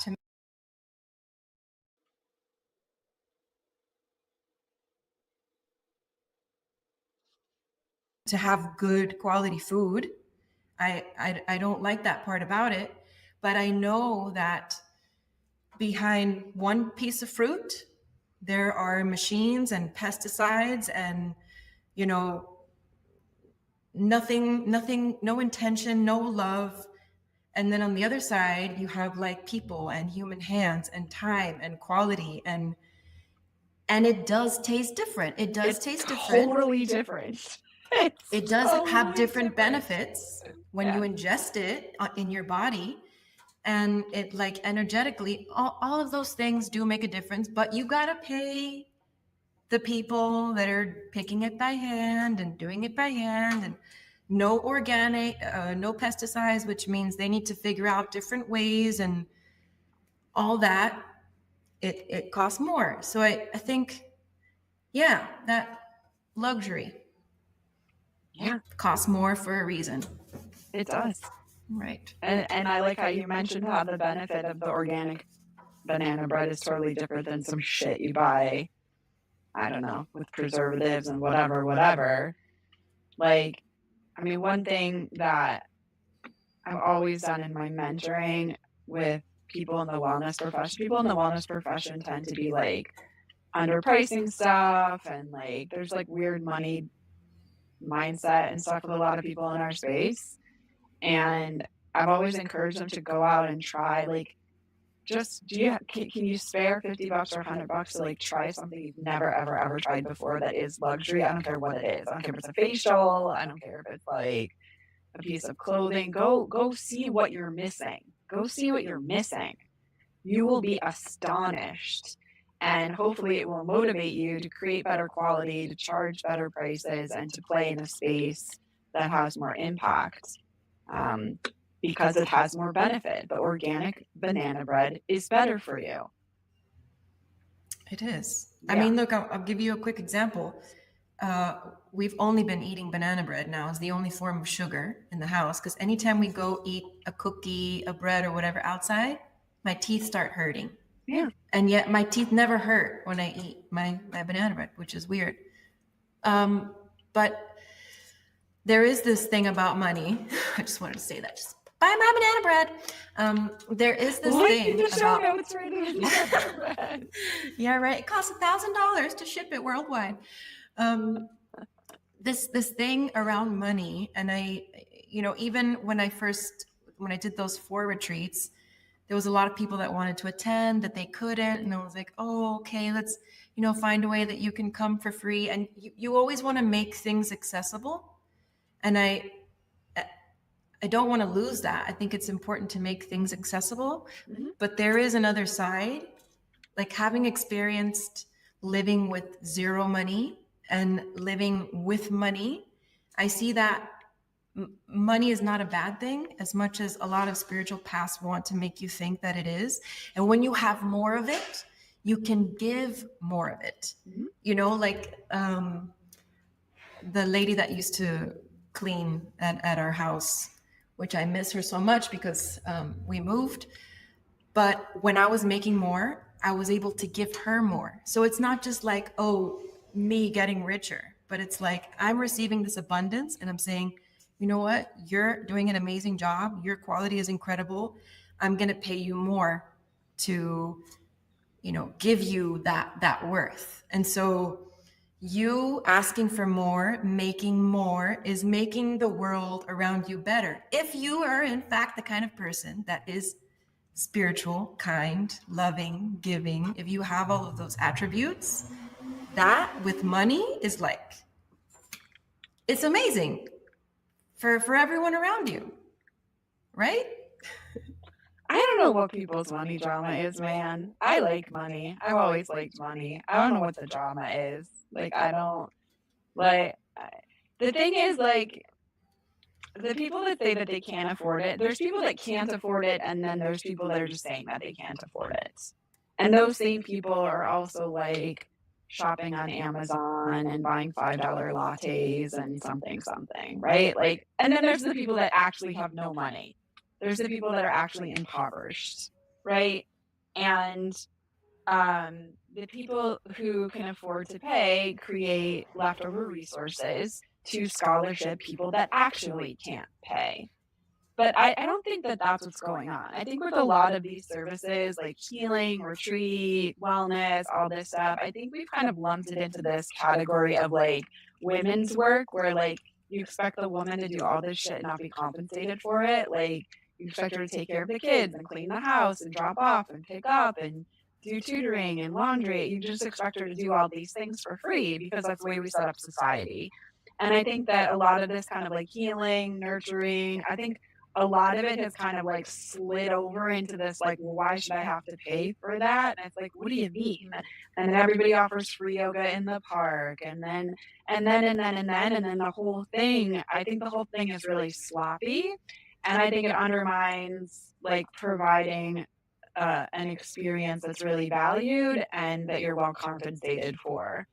A: to have good quality food. I don't like that part about it, but I know that behind one piece of fruit, there are machines and pesticides and, nothing, no intention, no love. And then on the other side, you have like people and human hands and time and quality, and it does taste different. It does taste different.
B: Totally different.
A: It does have different benefits when you ingest it in your body. And it, like, energetically, all of those things do make a difference, but you got to pay the people that are picking it by hand and doing it by hand, and no organic, no pesticides, which means they need to figure out different ways and all that. It costs more. So I think, yeah, that luxury costs more for a reason.
B: It does.
A: Right.
B: And I like how you mentioned how the benefit of the organic banana bread is totally different than some shit you buy, I don't know, with preservatives and whatever. Like, I mean, one thing that I've always done in my mentoring with people in the wellness profession tend to be like underpricing stuff, and like there's like weird money mindset and stuff with a lot of people in our space. And I've always encouraged them to go out and try, like, just can you spare $50 or $100 to like try something you've never ever tried before that is luxury? I don't care what it is. I don't care if it's a facial. I don't care if it's like a piece of clothing. Go see what you're missing. Go see what you're missing. You will be astonished. And hopefully it will motivate you to create better quality, to charge better prices, and to play in a space that has more impact. Because it has more benefit. The organic banana bread is better for you.
A: It is. Yeah. I mean, look, I'll give you a quick example. We've only been eating banana bread now as the only form of sugar in the house, because anytime we go eat a cookie, a bread, or whatever outside, my teeth start hurting.
B: Yeah.
A: And yet my teeth never hurt when I eat my banana bread, which is weird. But there is this thing about money. I just wanted to say that. Just buy my banana bread. There is this thing about yeah, right. It costs $1,000 to ship it worldwide. This thing around money, and I, even when I did those 4 retreats, there was a lot of people that wanted to attend that they couldn't, and I was like, oh, okay, let's find a way that you can come for free. And you always want to make things accessible, and I don't want to lose that. I think it's important to make things accessible, but there is another side, like having experienced living with zero money and living with money. I see that money is not a bad thing, as much as a lot of spiritual paths want to make you think that it is. And when you have more of it, you can give more of it. Like the lady that used to clean at our house, which I miss her so much because we moved. But when I was making more, I was able to give her more. So it's not just like, oh, me getting richer, but it's like I'm receiving this abundance and I'm saying, you know what? You're doing an amazing job. Your quality is incredible. I'm going to pay you more to, give you that worth. And so you asking for more, making more, is making the world around you better. If you are in fact the kind of person that is spiritual, kind, loving, giving, if you have all of those attributes, that with money is like, it's amazing for everyone around you, right?
B: I don't know what people's money drama is, man. I like money. I've always liked money. I don't know what the drama is. Like, I don't like the thing is, like, the people that say that they can't afford it, there's people that can't afford it, and then there's people that are just saying that they can't afford it. And those same people are also like shopping on Amazon and buying $5 lattes and something, right? Like, and then there's the people that actually have no money. There's the people that are actually impoverished, right? And the people who can afford to pay create leftover resources to scholarship people that actually can't pay. But I don't think that that's what's going on. I think with a lot of these services, like healing, retreat, wellness, all this stuff, I think we've kind of lumped it into this category of like women's work, where like you expect the woman to do all this shit and not be compensated for it. Like you expect her to take care of the kids and clean the house and drop off and pick up and do tutoring and laundry. You just expect her to do all these things for free because that's the way we set up society. And I think that a lot of this kind of like healing, nurturing, I think a lot of it has kind of like slid over into this like, well, why should I have to pay for that? And it's like, what do you mean? And then everybody offers free yoga in the park, and then the whole thing. I think the whole thing is really sloppy, and I think it undermines like providing an experience that's really valued and that you're well compensated for.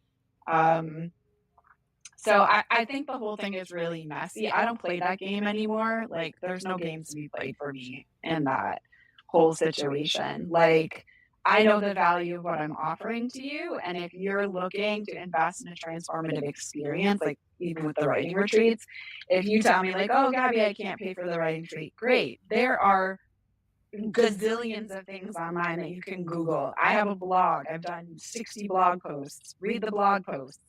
B: So I think the whole thing is really messy. I don't play that game anymore. Like, there's no games to be played for me in that whole situation. Like, I know the value of what I'm offering to you. And if you're looking to invest in a transformative experience, like even with the writing retreats, if you tell me, like, oh, Gabby, I can't pay for the writing retreat, great. There are gazillions of things online that you can Google. I have a blog. I've done 60 blog posts. Read the blog posts.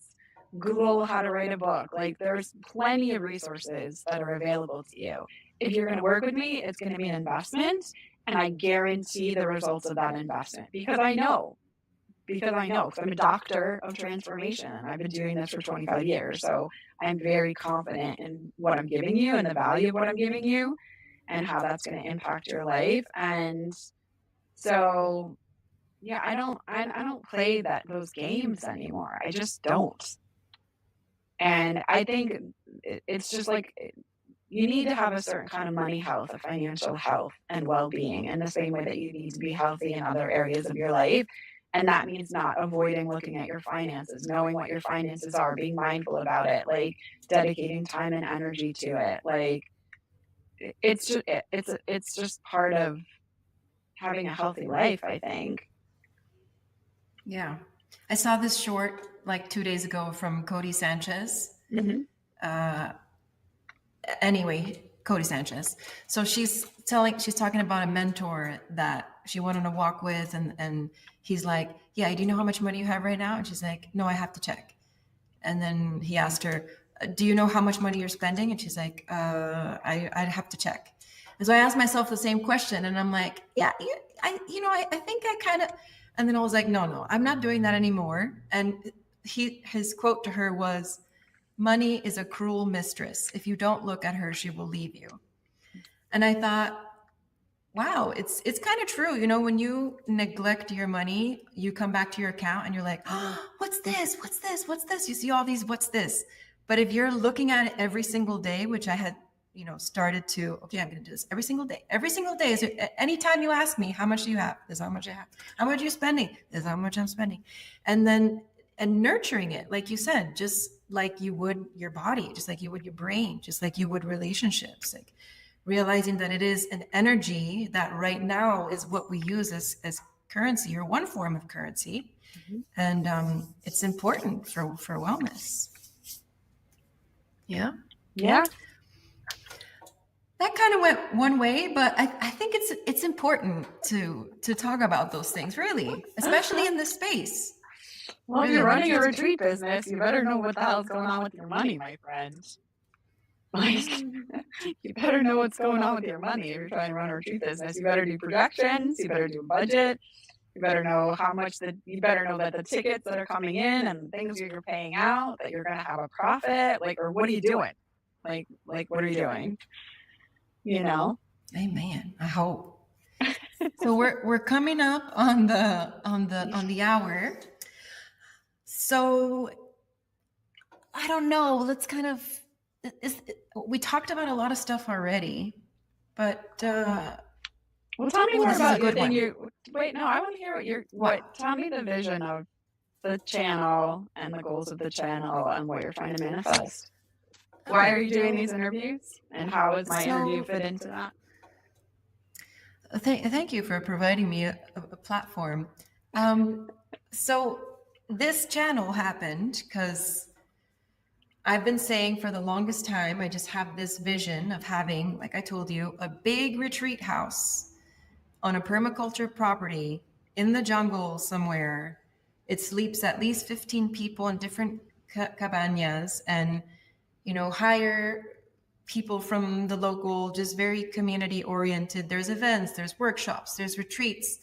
B: Google how to write a book. Like, there's plenty of resources that are available to you. If you're going to work with me, it's going to be an investment, and I guarantee the results of that investment because I know. Because I'm a doctor of transformation and I've been doing this for 25 years. So I'm very confident in what I'm giving you and the value of what I'm giving you and how that's going to impact your life. And so, yeah, I don't play those games anymore. I just don't. And I think it's just like you need to have a certain kind of money health, a financial health and well-being in the same way that you need to be healthy in other areas of your life. And that means not avoiding looking at your finances, knowing what your finances are, being mindful about it, like dedicating time and energy to it. Like it's just part of having a healthy life, I think.
A: Yeah. I saw this short like 2 days ago from Cody Sanchez.
B: Mm-hmm.
A: Anyway, Cody Sanchez. So she's talking about a mentor that she went on a walk with, and he's like, yeah, do you know how much money you have right now? And she's like, no, I have to check. And then he asked her, do you know how much money you're spending? And she's like, I'd have to check. And so I asked myself the same question, and I'm like, yeah, I think I kind of, and then I was like, no, I'm not doing that anymore. And his quote to her was, money is a cruel mistress. If you don't look at her, she will leave you. And I thought, wow, it's kind of true. You know, when you neglect your money, you come back to your account and you're like, oh, what's this? What's this? What's this? You see all these, what's this? But if you're looking at it every single day, which I had, started to, okay, I'm going to do this every single day. Every single day is anytime you ask me, how much do you have? This is how much I have. How much are you spending? This is how much I'm spending. And nurturing it, like you said, just like you would your body, just like you would your brain, just like you would relationships, like realizing that it is an energy that right now is what we use as currency, or one form of currency. Mm-hmm. And it's important for wellness. Yeah. That kind of went one way, but I think it's important to talk about those things, really, especially in this space.
B: Well, if you're running a retreat business, you better know what the hell's going on with your money, my friend. Like, you better know what's going on with your money if you're trying to run a retreat business. You better do projections. You better do a budget. You better know how much you better know that the tickets that are coming in and the things you're paying out, that you're going to have a profit. Like, or what are you doing? What are you doing? You know?
A: Amen. I hope. So we're coming up on the hour. So I don't know. Let's kind of we talked about a lot of stuff already, but
B: well, tell me more about your thing. Wait, no, I want to hear tell me the vision of the channel and the goals of the channel and what you're trying to manifest. Why are you doing these interviews, and how does my interview fit into that?
A: Thank you for providing me a platform. So this channel happened because I've been saying for the longest time, I just have this vision of having, like I told you, a big retreat house on a permaculture property in the jungle somewhere. It sleeps at least 15 people in different cabañas, and, you know, hire people from the local, just very community oriented. There's events, there's workshops, there's retreats,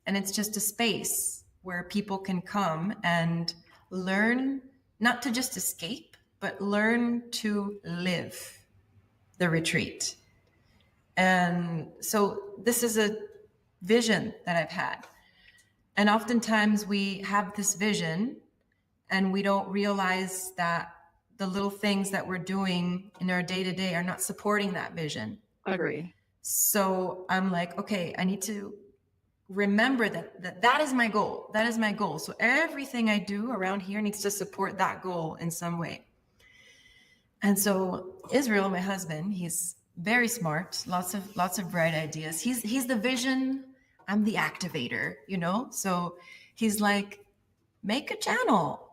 A: and it's just a space where people can come and learn, not to just escape, but learn to live the retreat. And so this is a vision that I've had. And oftentimes we have this vision and we don't realize that the little things that we're doing in our day-to-day are not supporting that vision.
B: Agree.
A: So I'm like, okay, I need to remember that is my goal. That is my goal. So everything I do around here needs to support that goal in some way. And so Israel, my husband, he's very smart, lots of bright ideas. He's the vision, I'm the activator, you know? So he's like, make a channel,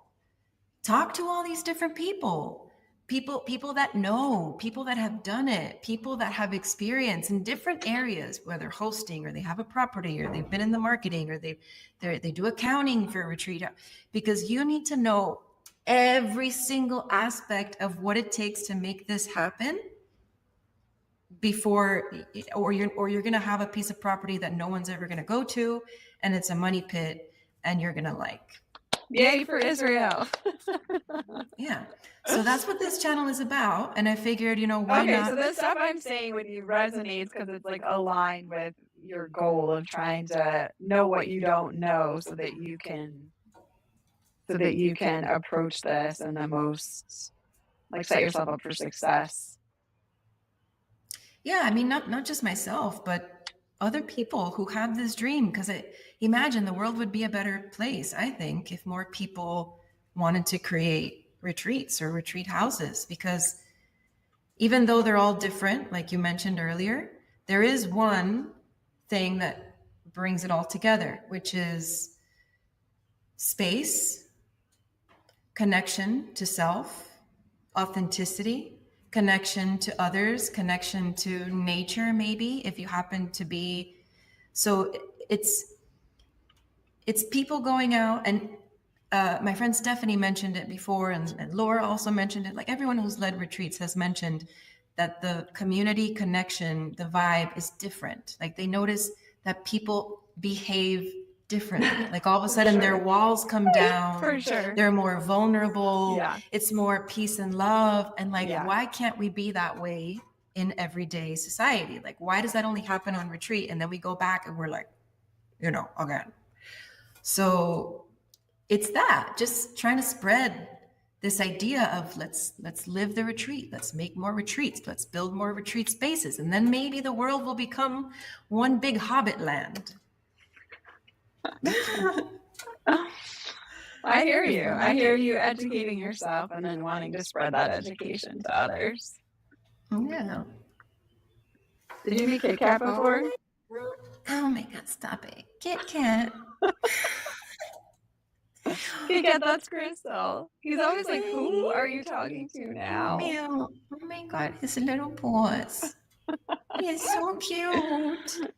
A: talk to all these different people that know, people that have done it, people that have experience in different areas, whether hosting or they have a property or they've been in the marketing or they do accounting for a retreat, because you need to know every single aspect of what it takes to make this happen before, or you're going to have a piece of property that no one's ever going to go to, and it's a money pit, and you're going to like,
B: yay for Israel.
A: Yeah. So that's what this channel is about. And I figured, you know, why not?
B: So the stuff I'm saying with you resonates because it's like aligned with your goal of trying to know what you don't know so that you can approach this in the most, like, set yourself up for success.
A: Yeah, I mean, not just myself, but other people who have this dream, because imagine the world would be a better place, I think, if more people wanted to create retreats or retreat houses, because even though they're all different, like you mentioned earlier, there is one thing that brings it all together, which is space, connection to self, authenticity, connection to others, connection to nature, maybe, if you happen to be. So it's people going out, and my friend Stephanie mentioned it before, and Laura also mentioned it. Like, everyone who's led retreats has mentioned that the community connection, the vibe is different. Like, they notice that people behave differently. Like, all of a sudden their walls come down.
B: For sure.
A: They're more vulnerable.
B: Yeah.
A: It's more peace and love. And like, why can't we be that way in everyday society? Like, why does that only happen on retreat? And then we go back and we're like, you know, again. So it's that, just trying to spread this idea of let's live the retreat, let's make more retreats, let's build more retreat spaces, and then maybe the world will become one big hobbit land.
B: I hear you. I hear you educating yourself and then wanting to spread that education to others.
A: Yeah.
B: Did you meet Kit Kat before?
A: Oh my God, stop it. Kit Kat.
B: Kit Kat, that's Krystal. He's always like, who are you talking to now?
A: Oh my God, his little paws. He's so cute.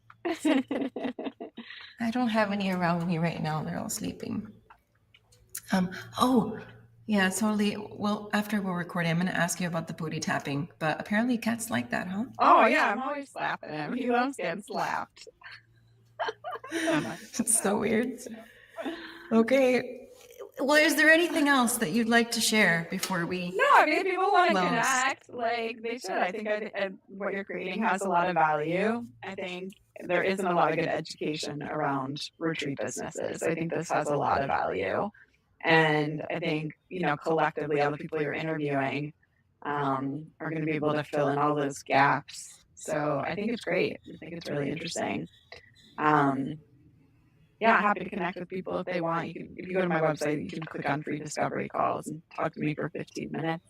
A: I don't have any around me right now. They're all sleeping. Oh, Yeah, totally. Well, after we're recording, I'm going to ask you about the booty tapping, but apparently cats like that, huh?
B: Oh, yeah, I'm always slapping him. He loves getting slapped. So nice.
A: It's so weird. Okay. Well, is there anything else that you'd like to share before we
B: No, I mean, if people want to
A: close?
B: connect, like they should. I think what you're creating has a lot of value. I think there isn't a lot of good education around retreat businesses. I think this has a lot of value. And I think, collectively, all the people you're interviewing are going to be able to fill in all those gaps. So I think it's great. I think it's really interesting. Um, yeah, happy to connect with people if they want. If you go to my website, you can click on free discovery calls and talk to me for 15 minutes.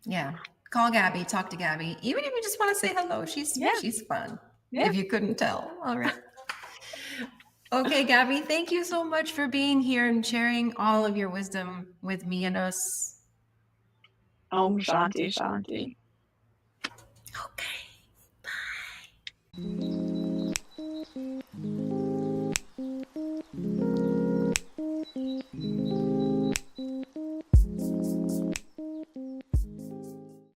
A: Yeah. Call Gabby, talk to Gabby. Even if you just want to say hello, she's fun. Yeah. If you couldn't tell. All right. Okay, Gabby, thank you so much for being here and sharing all of your wisdom with me and us.
B: Om Shanti Shanti.
A: Okay. Bye.